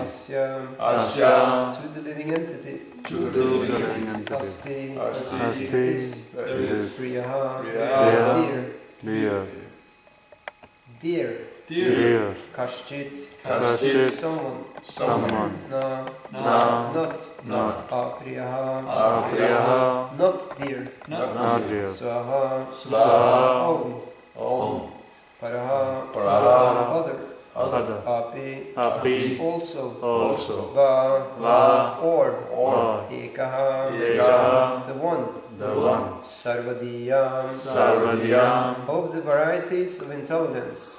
Asya, to the living entity, to the living entity, Asti, is, Priyaha, dear, dear, Kashchit, someone, na, not, Apriyaha, not dear, Swaha, om, Paraha, other, Api, also, Va, or, Ekaha, the one, Sarvadiyam, of the varieties of intelligence,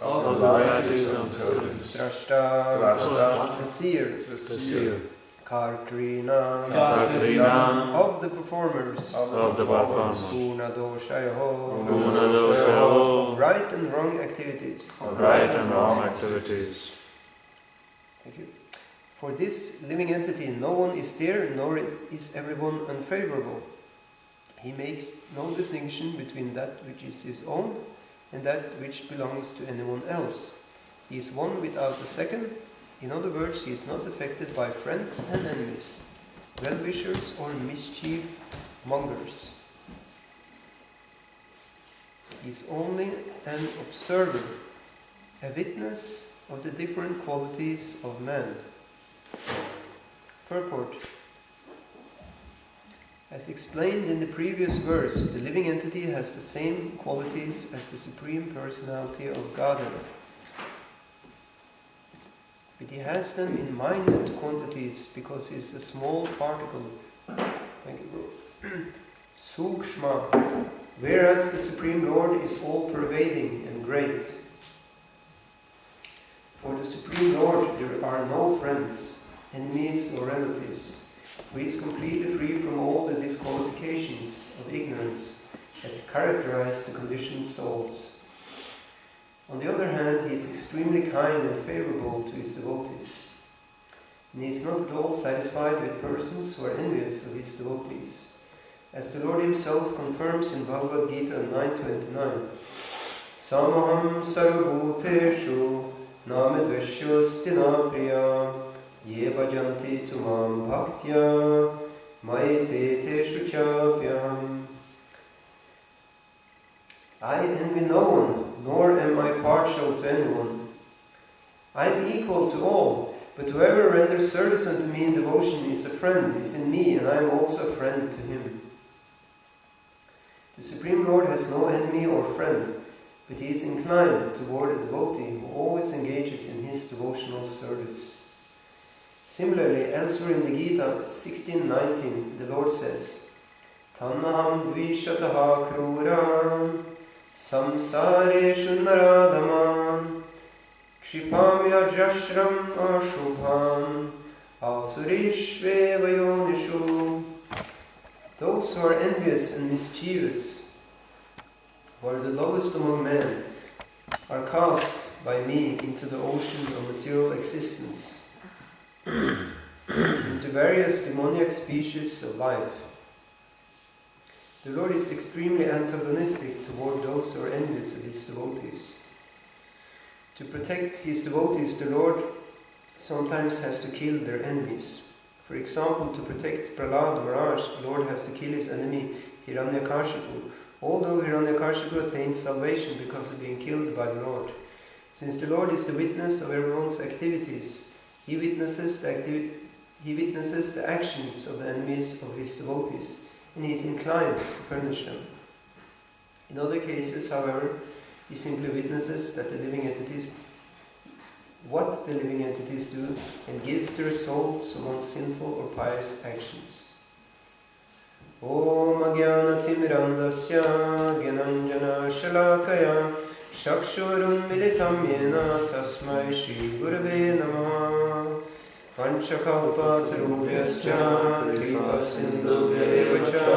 Drashta, the seer, Kartrina, of the performers, Gunadoshayaho, of right and wrong activities. Thank you. For this living entity, no one is there, nor is everyone unfavorable. He makes no distinction between that which is his own and that which belongs to anyone else. He is one without a second. In other words, he is not affected by friends and enemies, well-wishers or mischief mongers. He is only an observer, a witness of the different qualities of man. Purport. As explained in the previous verse, the living entity has the same qualities as the Supreme Personality of Godhead. But he has them in minute quantities because he is a small particle. Thank you, bro. Sukshma, whereas the Supreme Lord is all-pervading and great. For the Supreme Lord there are no friends, enemies or relatives. He is completely free from all the disqualifications of ignorance that characterize the conditioned souls. On the other hand, he is extremely kind and favorable to his devotees. And he is not at all satisfied with persons who are envious of his devotees. As the Lord himself confirms in Bhagavad Gita 9.29, Samaham sarvabhuteshu namedveshyosti na priya Ye bhajanti tumam bhaktya maite teshu chapyam. I envy no one, nor am I partial to anyone. I am equal to all, but whoever renders service unto me in devotion is a friend, is in me, and I am also a friend to him. The Supreme Lord has no enemy or friend, but he is inclined toward a devotee who always engages in his devotional service. Similarly, elsewhere in the Gita 16:19, the Lord says, Tannaham dvishataha kruram samsareshu naradaman kshipamya jashram ashubhan asurishve vayonishu. Those who are envious and mischievous, who are the lowest among men, are cast by me into the ocean of material existence, into various demoniac species of life. The Lord is extremely antagonistic toward those who are envious of his devotees. To protect his devotees, the Lord sometimes has to kill their enemies. For example, to protect Prahlad Maharaj, the Lord has to kill his enemy Hiranyakashipu, although Hiranyakashipu attained salvation because of being killed by the Lord. Since the Lord is the witness of everyone's activities, He witnesses the actions of the enemies of his devotees, and he is inclined to punish them. In other cases, however, he simply witnesses that what the living entities do, and gives the results of one's sinful or pious actions. Om Ajnanatimmirandasya Gyananjana Shalakaya Shakshurun Militam Yena Tasmai Shri Gurave Namaha Panchakalpatarubhyascha Kripa Sindhubhyevacha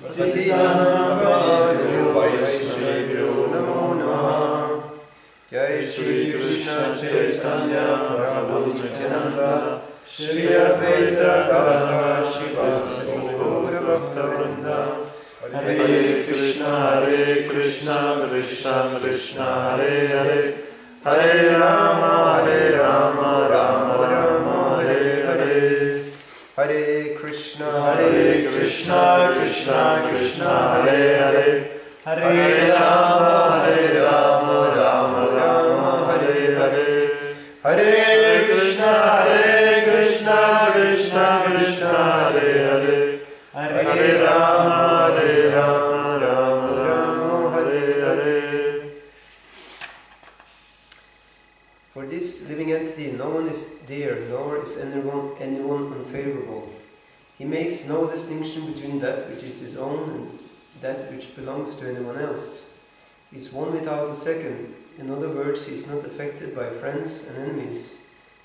Patitanam Vaishnavyo Namo Namaha. Jai Shri Krishna Chaitanya Prabhu Nityananda Shri Advaita Gadadhar Shivasari Gaura Bhakta Hare Krishna Krishna Krishna Hare Hare Hare Rama Rama Rama Hare Krishna, Hare Krishna, Krishna Krishna, Hare Hare, Hare Rama, Rama Rama, Hare Hare, Hare Krishna, Krishna Krishna, Hare Hare, Hare Rama, Rama Hare Hare. For this living entity, no one is dear, nor is anyone unfavorable. He makes no distinction between that which is his own and that which belongs to anyone else. He is one without a second. In other words, he is not affected by friends and enemies,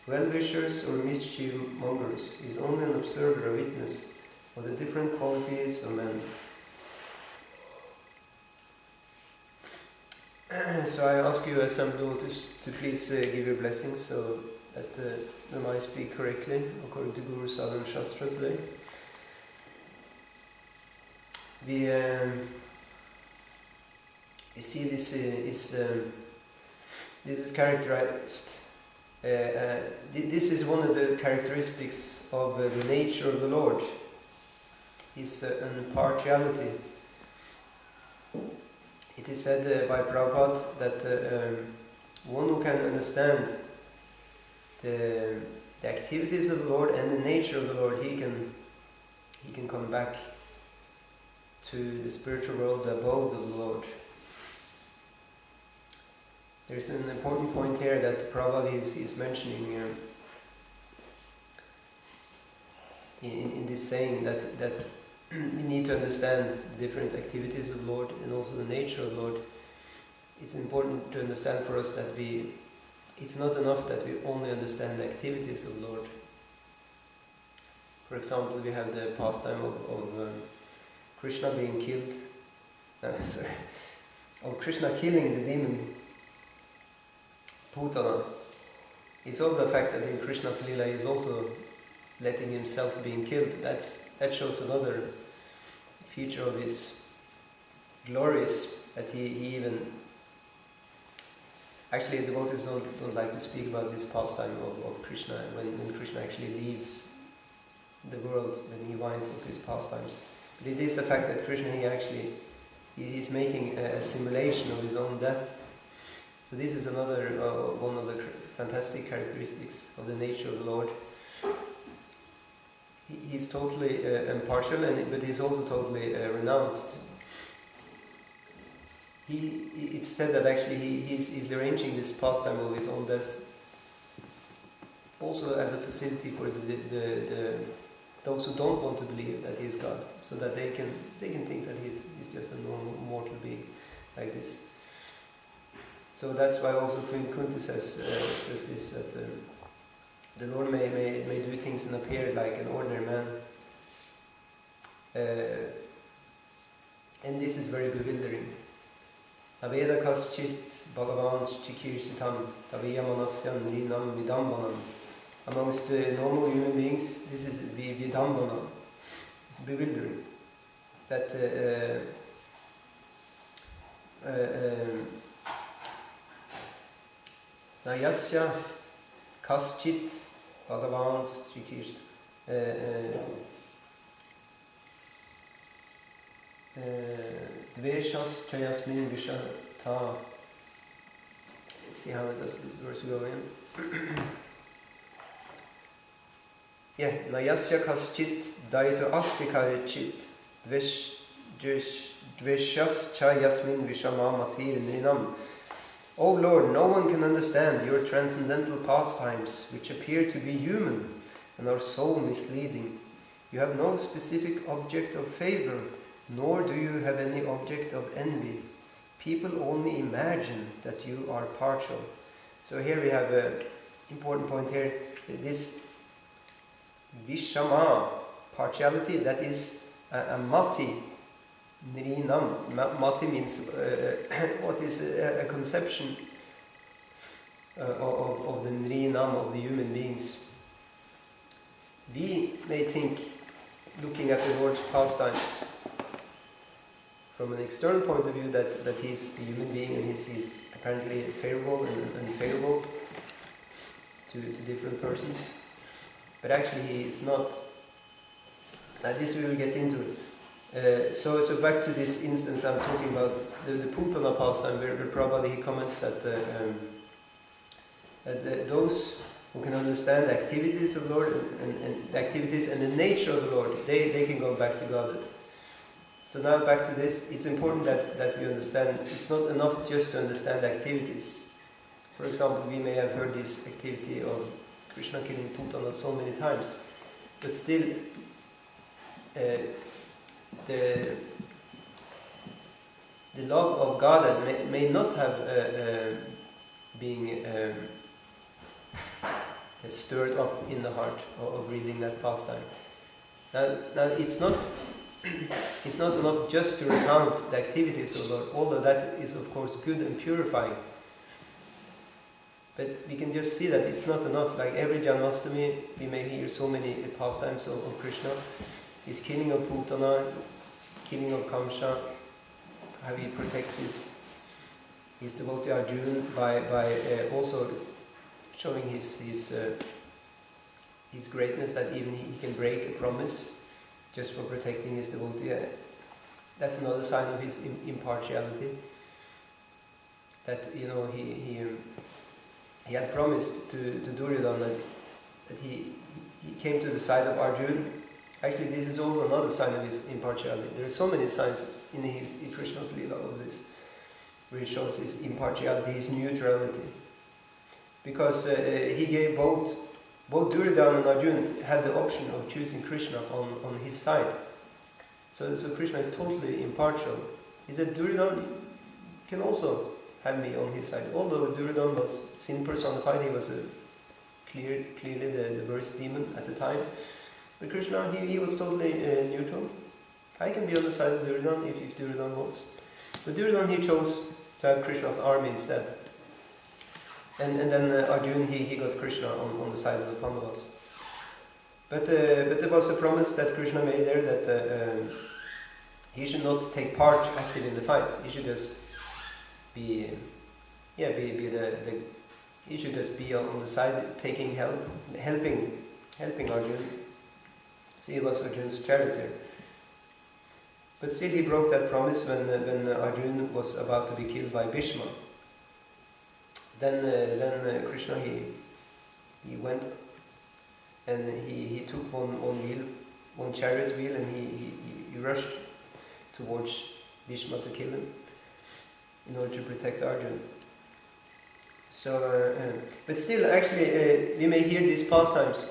well-wishers or mischief-mongers. He is only an observer, a witness of the different qualities of men. So I ask you as some devotees to please give your blessings so that when I speak correctly according to Guru Sadhana Shastra today. We see this is characterized. This is one of the characteristics of the nature of the Lord. His impartiality. It is said by Prabhupada that one who can understand the activities of the Lord and the nature of the Lord, he can come back to the spiritual world, the abode of the Lord. There's an important point here that Prabhupada is mentioning in this saying that we need to understand the different activities of the Lord and also the nature of the Lord. It's important to understand for us that it's not enough that we only understand the activities of the Lord. For example, we have the pastime of Krishna being killed, of Krishna killing the demon Putana. It's also a fact that in Krishna's Leela he is also letting himself being killed. That shows another feature of his glories, that he even... Actually, the devotees don't like to speak about this pastime of Krishna when Krishna actually leaves the world, when he winds up his pastimes. But it is the fact that Krishna he's making a simulation of his own death. So this is another one of the fantastic characteristics of the nature of the Lord. He's totally impartial, but he's also totally renounced. It's said that actually he's arranging this pastime of his own death also as a facility for those who don't want to believe that he is God, so that they can think that he's just a normal mortal being like this. So that's why also Queen Kunti says this, that the Lord may do things and appear like an ordinary man. And this is very bewildering. Aveda kaschit bhagavans chikirsitam taviya manasyan rinam vidambanam. Amongst normal human beings, this is vidambana. It's bewildering. That Nayasya kaschit bhagavans chikirsitam Dveshas chayasmin vishata. Let's see how does this verse go in. Nayasya kaschit daito astika chit dveshas chayasmin vishama matir nrinam. O Lord, no one can understand your transcendental pastimes, which appear to be human and are so misleading. You have no specific object of favor, nor do you have any object of envy. People only imagine that you are partial. So here we have an important point here. This Vishama, partiality, that is a mati nrinam. Mati means what is a conception of the nrinam, of the human beings. We may think, looking at the Lord's pastimes, from an external point of view, that he's a human being and he's apparently favorable and unfavorable to different persons. But actually he is not this we will get into. So back to this instance I'm talking about, the Putana pastime, where Prabhupada he comments that those who can understand the activities of the Lord and the activities and the nature of the Lord, they can go back to Godhead. So now back to this, it's important that we understand, it's not enough just to understand the activities. For example, we may have heard this activity of Krishna killing Putana so many times, but still the love of Godhead may not have been stirred up in the heart of reading that pastime. Now it's not enough just to recount the activities of the Lord, although that is of course good and purifying. But we can just see that it's not enough. Like every Janmashtami, we may hear so many pastimes of Krishna. His killing of Putana, killing of Kamsa, how he protects his devotee Arjuna by also showing his greatness, that even he can break a promise just for protecting his devotee. That's another sign of his impartiality. That he had promised to Duryodhana that he came to the side of Arjuna. Actually, this is also another sign of his impartiality. There are so many signs in Krishna's Leela of this, where he shows his impartiality, his neutrality. Because he gave both Duryodhana and Arjuna had the option of choosing Krishna on his side. So Krishna is totally impartial. He said, Duryodhana can also have me on his side. Although Duryodhana was sin personified, he was clearly the worst demon at the time. But Krishna, he was totally neutral. I can be on the side of Duryodhana if Duryodhana wants. But Duryodhana, he chose to have Krishna's army instead. And then Arjuna, he got Krishna on the side of the Pandavas. But there was a promise that Krishna made there that he should not take part active in the fight. He should just he should just be on the side, taking helping Arjuna. So he was Arjuna's charioteer. But still he broke that promise when Arjuna was about to be killed by Bhishma. Then Krishna he went and he took one chariot wheel, and he rushed towards Bhishma to kill him in order to protect Arjuna. So, but still, actually, we may hear these pastimes,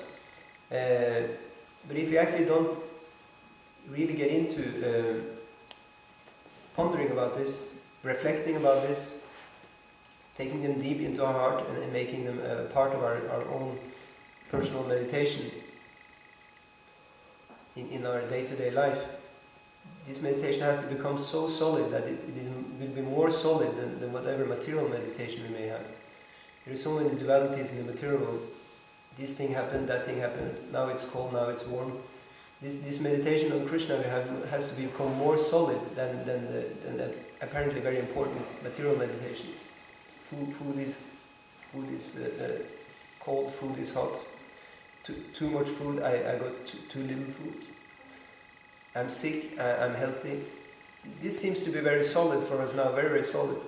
but if you actually don't really get into pondering about this, reflecting about this, taking them deep into our heart and making them a part of our own personal meditation in our day-to-day life, this meditation has to become so solid that it will be more solid than whatever material meditation we may have. There are so many dualities in the material world. This thing happened, that thing happened, now it's cold, now it's warm. This meditation on Krishna has to become more solid than the apparently very important material meditation. Food is cold, food is hot. Too much food, I got too little food. I'm sick, I'm healthy. This seems to be very solid for us now, very, very solid.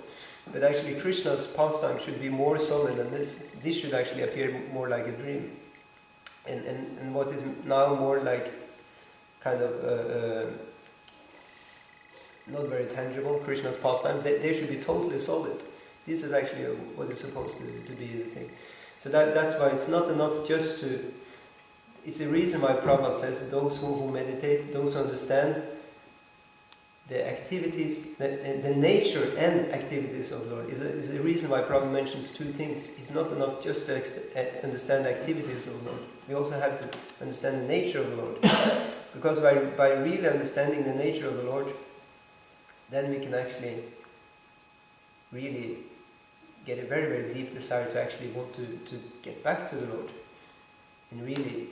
But actually Krishna's pastime should be more solid than this. This should actually appear more like a dream. And what is now more like kind of not very tangible, Krishna's pastime, they should be totally solid. This is actually what is supposed to be the thing. So that's why it's not enough just to... It's a reason why Prabhupada says those who meditate, those who understand the activities, the nature and activities of the Lord, is a reason why Prabhupada mentions two things. It's not enough just to understand the activities of the Lord. We also have to understand the nature of the Lord. Because by really understanding the nature of the Lord, then we can actually really get a very, very deep desire to actually want to get back to the Lord and really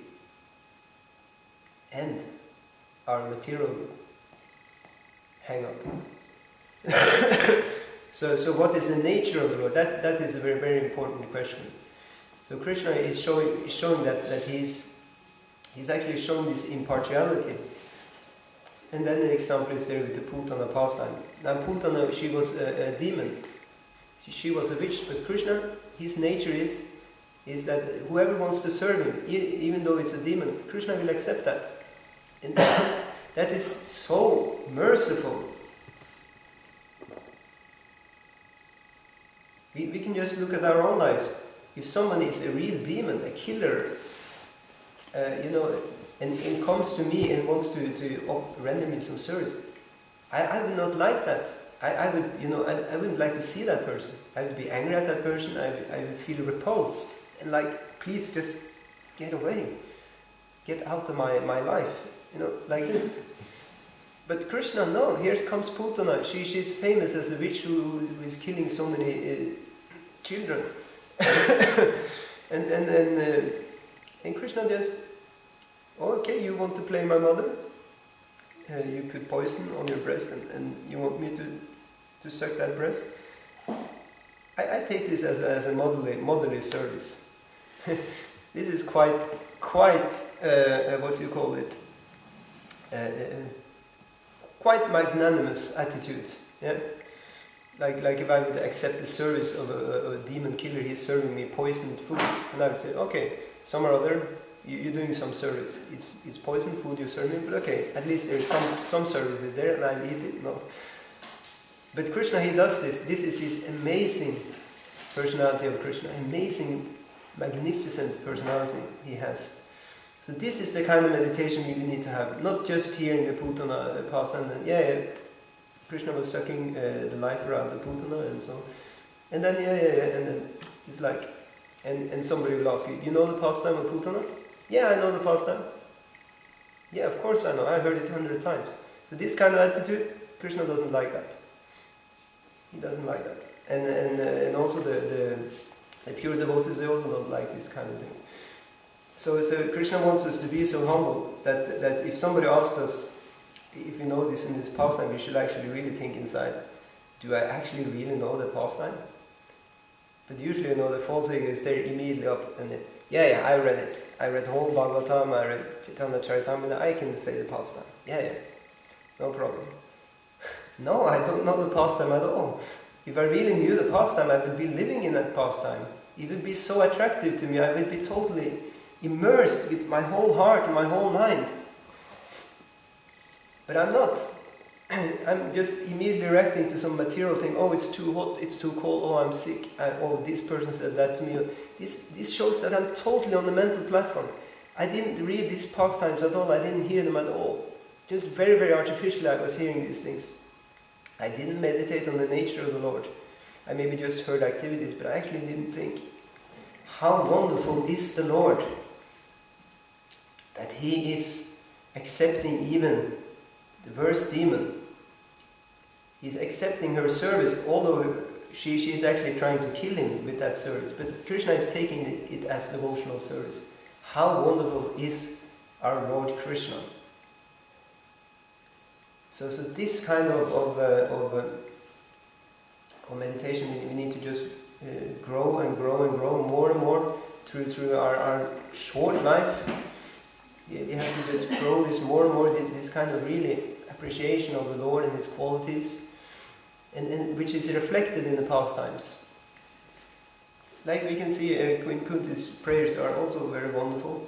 end our material hang-up. So what is the nature of the Lord? That is a very, very important question. So Krishna is showing that he's he's actually shown this impartiality. And then the example is there with the Putana pastime. Now Putana, she was a demon. She was a witch, but Krishna, his nature is that whoever wants to serve him, even though it's a demon, Krishna will accept that. And that is so merciful. We can just look at our own lives. If someone is a real demon, a killer, and comes to me and wants to render me some service, I would not like that. I wouldn't like to see that person. I would be angry at that person. I would feel repulsed and like, please just get away, get out of my life, like this. But Krishna, no. Here comes Putana. She's famous as a witch who is killing so many children, and Krishna just, okay, you want to play my mother? You put poison on your breast, and you want me to suck that breast? I take this as a motherly service. This is quite what do you call it? Quite magnanimous attitude. Yeah, like if I would accept the service of a demon killer, he's serving me poisoned food, and I would say, okay, some or other, you're doing some service. It's poisoned food you're serving, but okay, at least there's some services there, and I'll eat it. No. But Krishna, he does this. This is his amazing personality of Krishna, amazing, magnificent personality he has. So this is the kind of meditation we need to have, not just here in the Putana pastime. Krishna was sucking the life around the Putana and so, and then and then it's like, and somebody will ask you, you know the pastime of Putana? Yeah, I know the pastime. Yeah, of course I know. I heard it 100 times. So this kind of attitude, Krishna doesn't like that. He doesn't like that, and also the pure devotees, they also don't like this kind of thing. So Krishna wants us to be so humble that if somebody asks us if we know this in this pastime, we should actually really think inside, do I actually really know the pastime? But usually, the false ego is there immediately up and I read it. I read whole Bhagavatam, I read Chaitanya Charitamrita, I can say the pastime. No problem. No, I don't know the pastime at all. If I really knew the pastime, I would be living in that pastime. It would be so attractive to me. I would be totally immersed with my whole heart and my whole mind. But I'm not. I'm just immediately reacting to some material thing. Oh, it's too hot, it's too cold, oh, I'm sick. This person said that to me. This shows that I'm totally on the mental platform. I didn't read these pastimes at all. I didn't hear them at all. Just very, very artificially I was hearing these things. I didn't meditate on the nature of the Lord. I maybe just heard activities, but I actually didn't think. How wonderful is the Lord, that He is accepting even the worst demon. He's accepting her service, although she is actually trying to kill him with that service. But Krishna is taking it as devotional service. How wonderful is our Lord Krishna. So this kind of meditation, we need to just grow and grow and grow more and more through our short life. You have to just grow this more and more, this kind of really appreciation of the Lord and His qualities, and which is reflected in the pastimes. Like we can see, Queen Kunti's prayers are also very wonderful.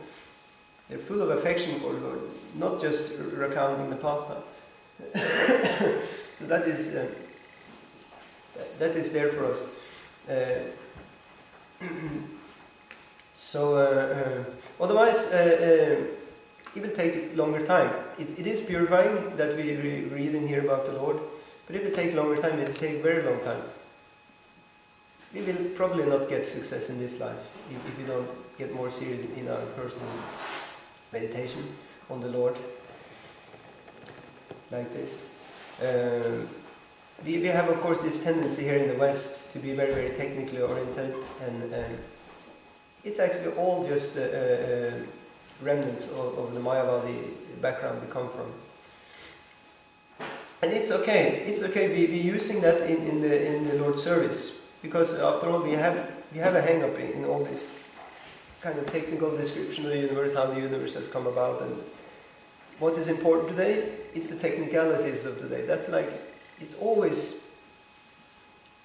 They're full of affection for the Lord, not just recounting the pastime. So that is there for us. Otherwise, it will take longer time. It is purifying that we read and hear about the Lord, but it will take longer time. It will take a very long time. We will probably not get success in this life if we don't get more serious in our personal meditation on the Lord like this. We have, of course, this tendency here in the West to be very, very technically oriented, and it's actually all just remnants of the Mayavadi background we come from. And it's okay. It's okay. We're using that in the Lord's service, because after all we have a hang-up in all this kind of technical description of the universe, how the universe has come about, and what is important today. It's the technicalities of today. That's like, it's always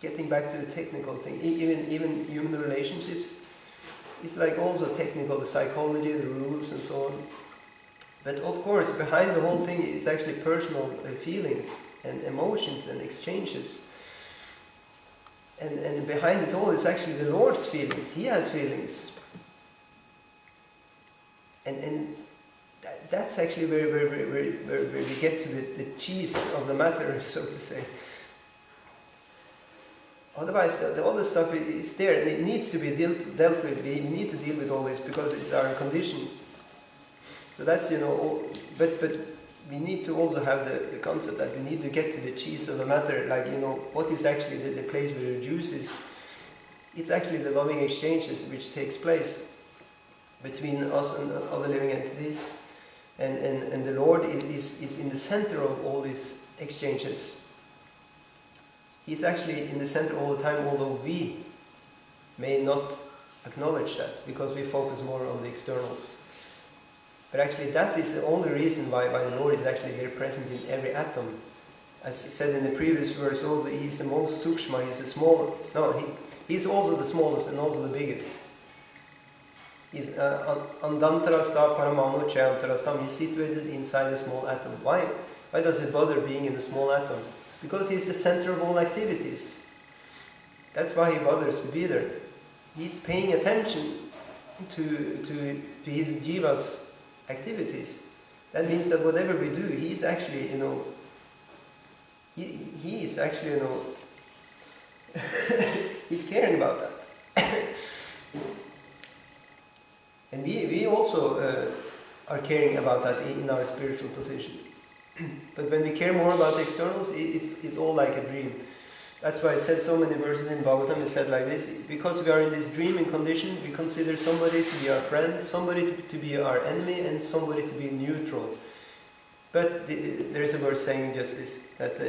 getting back to the technical thing. Even human relationships, it's like also technical, the psychology, the rules, and so on. But of course, behind the whole thing is actually personal feelings and emotions and exchanges. And behind it all is actually the Lord's feelings. He has feelings. And that's actually where we get to the cheese of the matter, so to say. Otherwise, the other stuff is there, and it needs to be dealt with. We need to deal with all this because it's our condition. So that's, but we need to also have the concept that we need to get to the cheese of the matter, like, what is actually the place where the juice is. It's actually the loving exchanges which takes place between us and other living entities. And the Lord is in the center of all these exchanges. He's actually in the center all the time, although we may not acknowledge that because we focus more on the externals. But actually that is the only reason why the Lord is actually very present in every atom. As said in the previous verse also, He is the most sukshma, He is the small. No, He's also the smallest and also the biggest. He's andantarasta paramano chayantarastam. He's situated inside a small atom. Why does it bother being in the small atom? Because He's the center of all activities. That's why He bothers to be there. He's paying attention to His jivas activities. That means that whatever we do, He's actually, he is actually, He's caring about that. And we also are caring about that in our spiritual position. But when we care more about the externals, it's all like a dream. That's why it said so many verses in Bhagavatam, it said like this: because we are in this dreaming condition, we consider somebody to be our friend, somebody to be our enemy, and somebody to be neutral. But there is a verse saying just this, that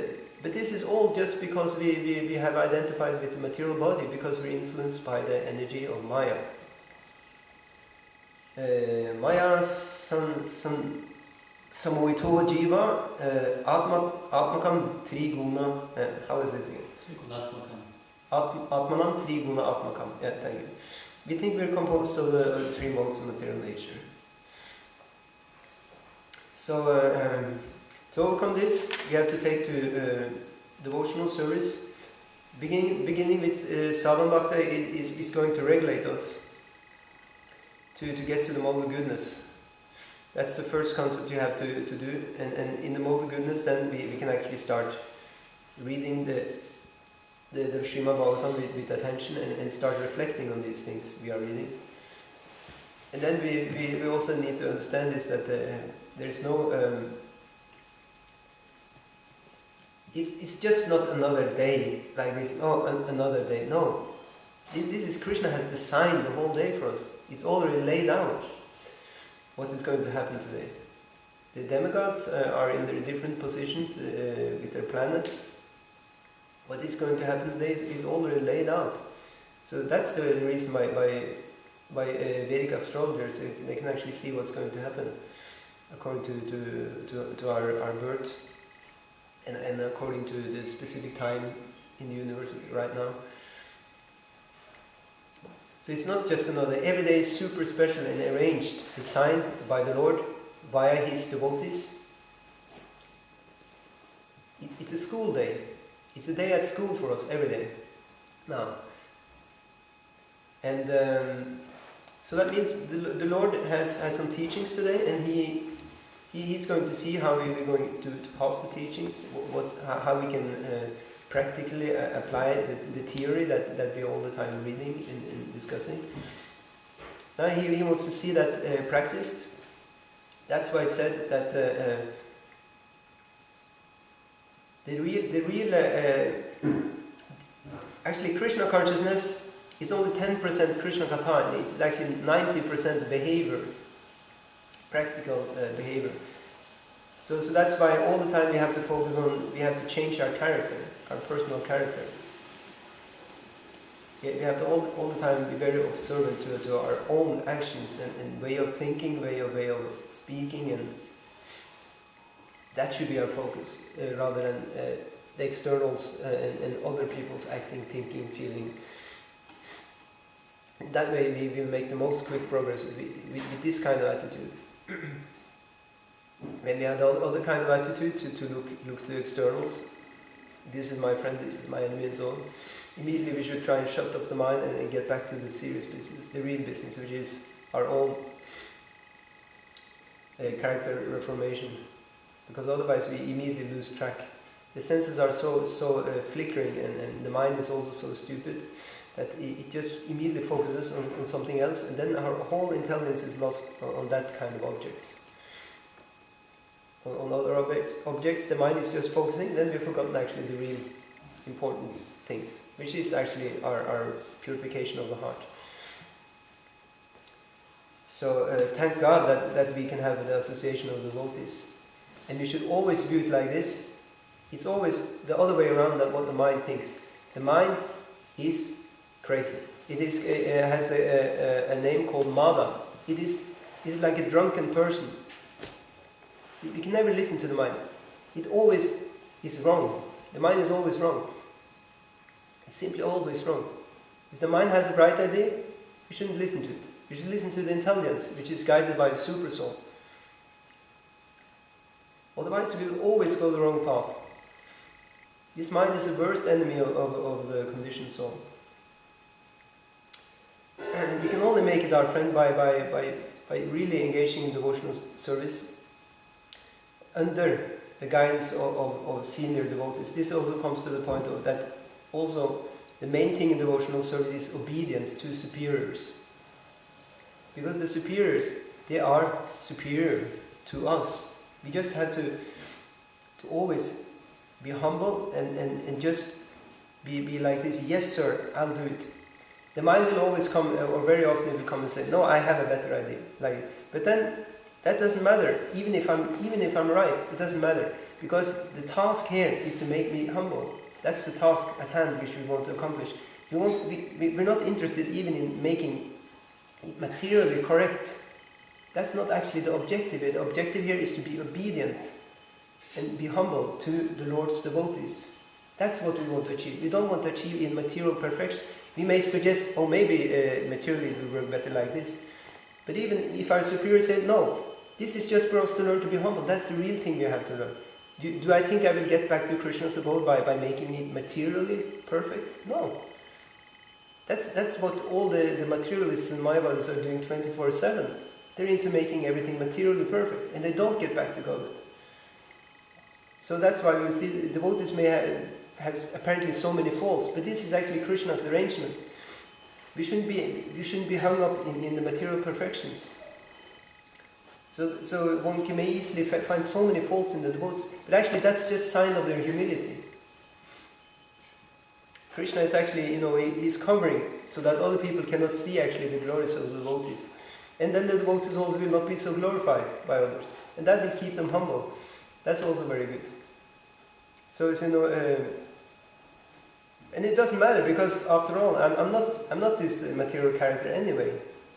but this is all just because we have identified with the material body, because we're influenced by the energy of Maya. Maya samoito jiva atmakam triguna. How is this again? Atmanam triguna atmakam. Yeah, thank you. We think we're composed of the three modes of material nature. So to overcome this, we have to take to devotional service. Beginning with sadhana bhakti is going to regulate us to get to the mode of goodness. That's the first concept you have to do. And in the mode of goodness, then we can actually start reading the Srimad Bhagavatam with attention and start reflecting on these things we are reading. And then we also need to understand this, that there's no... It's just not another day like this. Oh, another day. No. This is Krishna has designed the whole day for us. It's already laid out what is going to happen today. The demigods are in their different positions with their planets. What is going to happen today is already laid out. So that's the reason why Vedic astrologers, they can actually see what's going to happen according to our birth and according to the specific time in the universe right now. So it's not just another. Every day is super special and arranged, designed by the Lord via His devotees. It's a school day. It's a day at school for us every day now. And so that means the Lord has some teachings today, and He's going to see how we're going to pass the teachings, how we can practically apply the theory that we're all the time reading and discussing. Now he wants to see that practiced. That's why it said that the real actually Krishna consciousness is only 10% Krishna Katha, and it's actually 90% behavior, practical behavior. So that's why all the time we have to focus on, we have to change our character, our personal character. we have to all the time be very observant to our own actions and way of thinking, way of speaking, and that should be our focus rather than the externals and other people's acting, thinking, feeling. That way we will make the most quick progress with this kind of attitude. When we have the other kind of attitude to look to externals, this is my friend, this is my enemy, and so on, immediately we should try and shut up the mind and get back to the serious business, the real business, which is our own character reformation. Because otherwise we immediately lose track. The senses are so flickering, and the mind is also so stupid that it just immediately focuses on something else, and then our whole intelligence is lost on that kind of objects. On other objects, the mind is just focusing, then we've forgotten actually the real important things, which is actually our purification of the heart. So thank God that we can have the association of devotees. And we should always view it like this. It's always the other way around than what the mind thinks. The mind is crazy. It has a name called Mada. It is like a drunken person. We can never listen to the mind. It always is wrong. The mind is always wrong. It's simply always wrong. If the mind has a bright idea, we shouldn't listen to it. We should listen to the intelligence, which is guided by the super soul. Otherwise, we will always go the wrong path. This mind is the worst enemy of the conditioned soul. And we can only make it our friend by really engaging in devotional service under the guidance of senior devotees. This also comes to the point of that also the main thing in devotional service is obedience to superiors. Because the superiors, they are superior to us. We just have to always be humble and just be like this, yes sir, I'll do it. The mind will always come, or very often it will come and say, no, I have a better idea. But then that doesn't matter. Even if I'm right, it doesn't matter. Because the task here is to make me humble. That's the task at hand which we want to accomplish. We're not interested even in making it materially correct. That's not actually the objective. The objective here is to be obedient and be humble to the Lord's devotees. That's what we want to achieve. We don't want to achieve in material perfection. We may suggest, oh, maybe materially it will work better like this. But even if our superior said, no, this is just for us to learn to be humble, that's the real thing we have to learn. Do I think I will get back to Krishna's abode by making it materially perfect? No. That's what all the materialists and Mayavadis are doing 24/7. They're into making everything materially perfect, and they don't get back to God. So that's why we see the devotees may have apparently so many faults, but this is actually Krishna's arrangement. We shouldn't be hung up in the material perfections. So one may easily find so many faults in the devotees, but actually that's just a sign of their humility. Krishna is actually, he's covering so that other people cannot see actually the glories of the devotees. And then the devotees also will not be so glorified by others. And that will keep them humble. That's also very good. So, and it doesn't matter because after all, I'm not this material character anyway.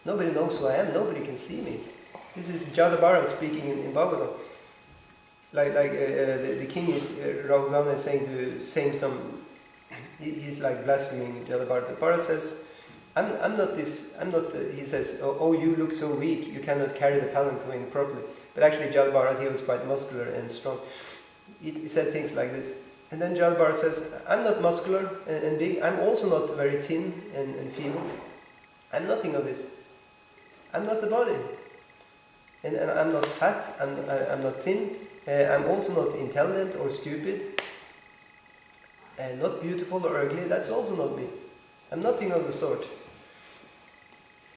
Nobody knows who I am. Nobody can see me. This is Jadabara speaking in Bhagavatam. The king is Rahugana is saying some. He's like blaspheming Jadabara. The Bharat says, I'm not. He says, oh, you look so weak. You cannot carry the palanquin properly. But actually, Jadabara, he was quite muscular and strong. He said things like this. And then Jadabara says, I'm not muscular and big. I'm also not very thin and feeble. I'm nothing of this. I'm not the body. And I'm not fat. I'm not thin. I'm also not intelligent or stupid. And not beautiful or ugly. That's also not me. I'm nothing of the sort.